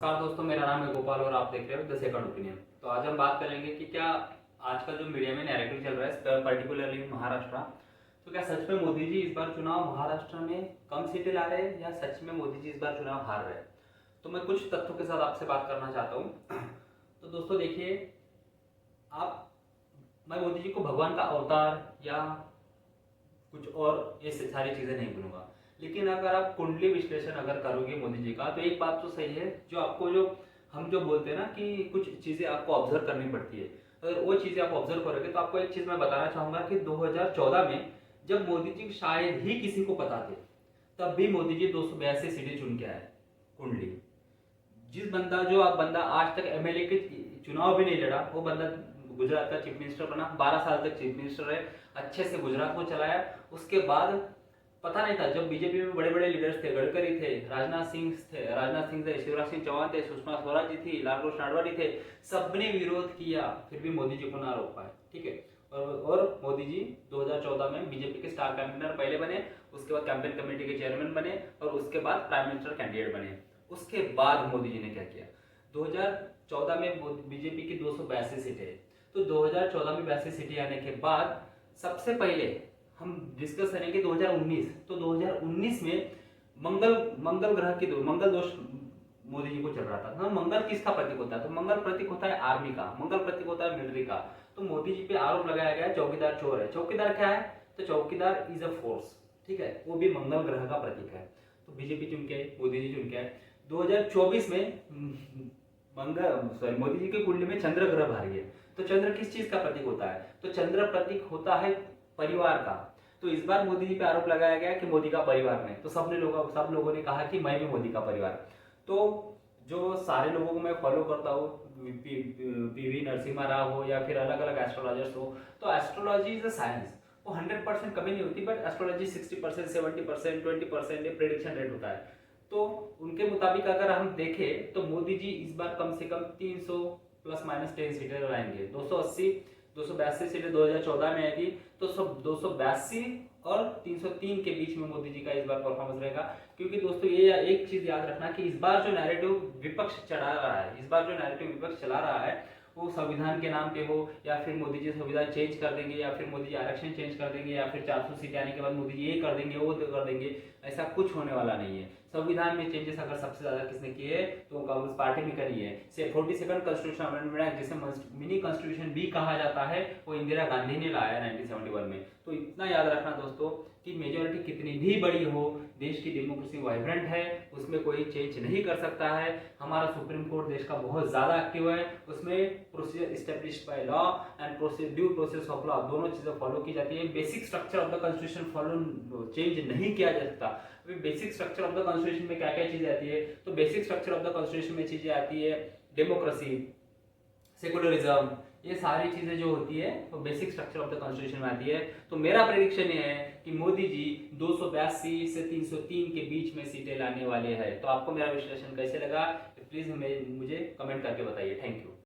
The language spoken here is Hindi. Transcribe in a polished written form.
नमस्कार दोस्तों, मेरा नाम है गोपाल और आप देख रहे हो द सेकंड ओपिनियन। तो आज हम बात करेंगे कि क्या आजकल जो मीडिया में नैरेटिव चल रहा है पर्टिकुलरली महाराष्ट्र, तो क्या सच में मोदी जी इस बार चुनाव महाराष्ट्र में कम सीटें ला रहे हैं या सच में मोदी जी इस बार चुनाव हार रहे हैं। तो मैं कुछ तथ्यों के साथ आपसे बात करना चाहता हूँ। तो दोस्तों देखिए, आप मैं मोदी जी को भगवान का अवतार या कुछ और ये सारी चीजें नहीं बोलूंगा, लेकिन अगर आप कुंडली विश्लेषण अगर करोगे मोदी जी का, तो एक बात तो सही है, जो आपको जो हम जो बोलते हैं ना कि कुछ चीजें आपको ऑब्जर्व करनी पड़ती है, अगर वो चीजें आप ऑब्जर्व करोगे तो आपको एक चीज मैं बताना चाहूंगा कि 2014 में जब मोदी जी शायद ही किसी को पता थे, तब भी मोदी जी 282 सीटें चुन के आए। कुंडली जिस बंदा जो आप बंदा आज तक एमएलए के चुनाव भी नहीं लड़ा, वो बंदा गुजरात का चीफ मिनिस्टर बना, 12 साल तक चीफ मिनिस्टर रहे, अच्छे से गुजरात को चलाया। उसके बाद पता नहीं था, जब बीजेपी में बड़े बड़े लीडर्स थे, गडकरी थे, राजनाथ सिंह थे, शिवराज सिंह चौहान थे, सुषमा स्वराज जी थी, लालकृष्ण आडवाणी थे, सबने विरोध किया, फिर भी मोदी जी को ना रोक पाए। ठीक है। और मोदी जी 2014 में बीजेपी के स्टार कैंपेनर पहले बने, उसके बाद कैंपेन कमेटी के चेयरमैन बने और उसके बाद प्राइम मिनिस्टर कैंडिडेट बने। उसके बाद मोदी जी ने क्या किया, 2014 में बीजेपी की 282 सीटें, तो 2014 में 82 सीटें आने के बाद सबसे पहले हम डिस्कस करेंगे 2019। तो 2019 में मंगल ग्रह की मंगल दोष मोदी जी को चल रहा था। हाँ, मंगल किसका प्रतीक होता है, तो मंगल प्रतीक होता है आर्मी का, मंगल प्रतीक होता है मिलिट्री का। तो मोदी जी पे आरोप लगाया गया चौकीदार चोर है। चौकीदार क्या है, तो चौकीदार इज अ फोर्स। ठीक है, वो भी मंगल ग्रह का प्रतीक है। तो बीजेपी चुन के मोदी जी चुन के आए। 2024 में मोदी जी की कुंडली में चंद्र ग्रह भारी है। तो चंद्र किस चीज का प्रतीक होता है, तो चंद्र प्रतीक होता है परिवार का। तो इस बार मोदी जी पे आरोप लगाया गया कि मोदी का परिवार में, तो सब लोगों ने कहा कि मैं भी मोदी का परिवार। तो जो सारे लोगों को मैं फॉलो करता हूँ, पीवी नरसिम्हा राव हो या फिर अलग अलग एस्ट्रोलॉजर्स हो, तो एस्ट्रोलॉजी इज अ साइंस। वो 100% कभी नहीं होती, बट एस्ट्रोलॉजी 60%, 70%, 20% ये प्रेडिक्शन रेट होता है। तो उनके मुताबिक अगर हम देखें तो मोदी जी इस बार कम से कम 300 प्लस माइनस 10 सीटें लाएंगे। 280 282 सीटें 2014 में आएगी, तो सब 282 और 303 के बीच में मोदी जी का इस बार परफॉर्मेंस रहेगा। क्योंकि दोस्तों ये एक चीज याद रखना कि इस बार जो नैरेटिव विपक्ष चढ़ा रहा है, इस बार जो नैरेटिव विपक्ष चला रहा है, वो संविधान के नाम पे हो, या फिर मोदी जी संविधान चेंज कर देंगे, या फिर मोदी जी आरक्षण चेंज कर देंगे, या फिर 400 सीटें आने के बाद मोदी जी ये कर देंगे वो कर देंगे, ऐसा कुछ होने वाला नहीं है। संविधान में चेंजेस अगर सबसे ज्यादा किसने किए है, तो कांग्रेस पार्टी ने करी है। 42nd कॉन्स्टिट्यूशन अमेंडमेंट एक्ट, जिसे मिनी कॉन्स्टिट्यूशन भी कहा जाता है, वो इंदिरा गांधी ने लाया 1971 में। तो इतना याद रखना दोस्तों कि मेजोरिटी कितनी भी बड़ी हो, देश की डेमोक्रेसी वाइब्रेंट है, उसमें कोई चेंज नहीं कर सकता है। हमारा सुप्रीम कोर्ट देश का बहुत ज्यादा एक्टिव है, उसमें procedure established by law and due process of law, दोनों चीजें फॉलो की जाती है। Basic structure of the constitution follow change नहीं किया जा सकता। Basic structure of the constitution में क्या क्या चीजें आती है, तो basic structure of the constitution में चीजें आती है डेमोक्रेसी, सेकुलरिज्म, ये सारी चीजें जो होती है वो basic structure of the constitution में आती है। तो मेरा प्रेडिक्शन ये है कि मोदी जी 282 से 303 के बीच में सीटें लाने वाले हैं। तो आपको मेरा विश्लेषण कैसे लगा, प्लीज मुझे कमेंट करके बताइए। Thank you.